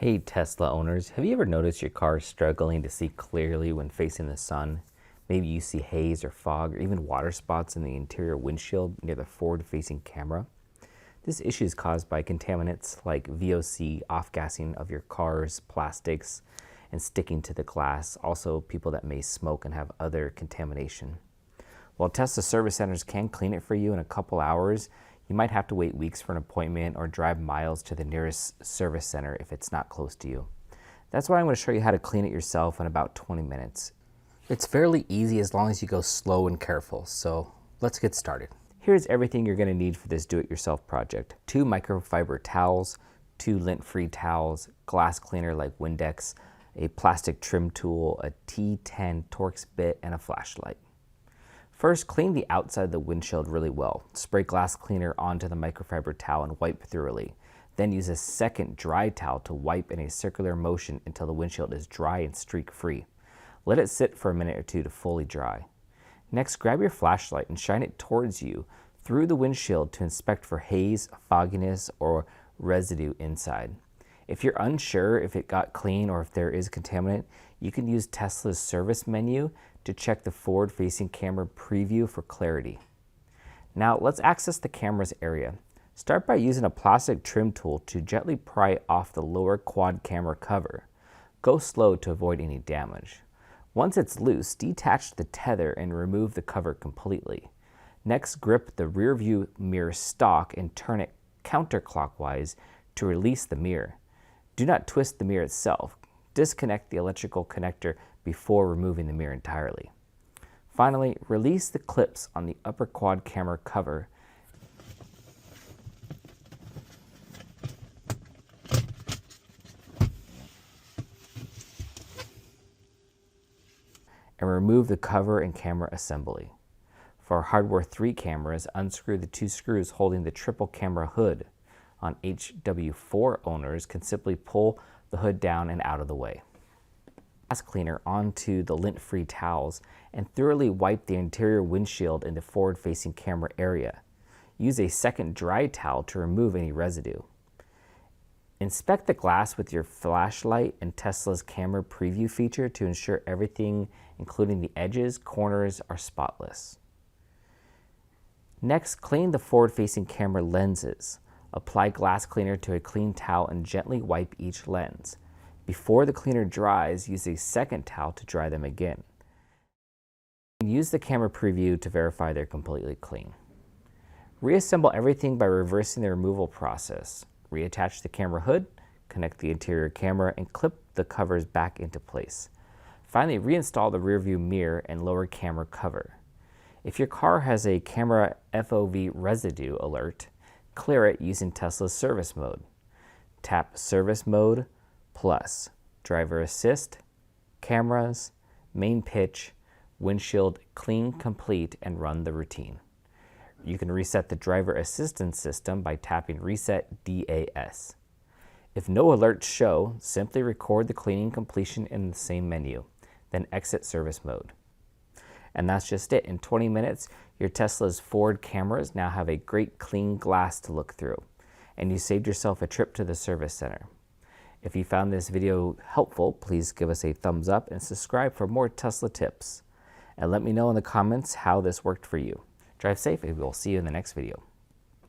Hey Tesla owners, have you ever noticed your car struggling to see clearly when facing the sun? Maybe you see haze or fog or even water spots in the interior windshield near the forward-facing camera. This issue is caused by contaminants like VOC, off-gassing of your car's plastics and sticking to the glass. Also, people that may smoke and have other contamination. While Tesla service centers can clean it for you in a couple hours, you might have to wait weeks for an appointment or drive miles to the nearest service center if it's not close to you. That's why I'm going to show you how to clean it yourself in about 20 minutes. It's fairly easy as long as you go slow and careful, so let's get started. Here's everything you're going to need for this do-it-yourself project. 2 microfiber towels, 2 lint-free towels, glass cleaner like Windex, a plastic trim tool, a T10 Torx bit, and a flashlight. First, clean the outside of the windshield really well. Spray glass cleaner onto the microfiber towel and wipe thoroughly. Then use a second dry towel to wipe in a circular motion until the windshield is dry and streak-free. Let it sit for a minute or two to fully dry. Next, grab your flashlight and shine it towards you through the windshield to inspect for haze, fogginess, or residue inside. If you're unsure if it got clean or if there is contaminant, you can use Tesla's service menu to check the forward-facing camera preview for clarity. Now let's access the camera's area. Start by using a plastic trim tool to gently pry off the lower quad camera cover. Go slow to avoid any damage. Once it's loose, detach the tether and remove the cover completely. Next, grip the rear view mirror stock and turn it counterclockwise to release the mirror. Do not twist the mirror itself. Disconnect the electrical connector before removing the mirror entirely. Finally, release the clips on the upper quad camera cover and remove the cover and camera assembly. For Hardware 3 cameras, unscrew the 2 screws holding the triple camera hood. On HW4 owners can simply pull the hood down and out of the way. Glass cleaner onto the lint-free towels and thoroughly wipe the interior windshield in the forward-facing camera area. Use a second dry towel to remove any residue. Inspect the glass with your flashlight and Tesla's camera preview feature to ensure everything, including the edges, corners, are spotless. Next, clean the forward-facing camera lenses. Apply glass cleaner to a clean towel and gently wipe each lens. Before the cleaner dries, use a second towel to dry them again. Use the camera preview to verify they're completely clean. Reassemble everything by reversing the removal process. Reattach the camera hood, connect the interior camera, and clip the covers back into place. Finally, reinstall the rearview mirror and lower camera cover. If your car has a camera FOV residue alert, clear it using Tesla's service mode. Tap Service Mode plus Driver Assist, Cameras, Main Pitch, Windshield Clean Complete, and run the routine. You can reset the driver assistance system by tapping Reset DAS. If no alerts show, simply record the cleaning completion in the same menu, then exit service mode. And that's just it. In 20 minutes, your Tesla's forward cameras now have a great clean glass to look through, and you saved yourself a trip to the service center. If you found this video helpful, please give us a thumbs up and subscribe for more Tesla tips. And let me know in the comments how this worked for you. Drive safe, and we'll see you in the next video.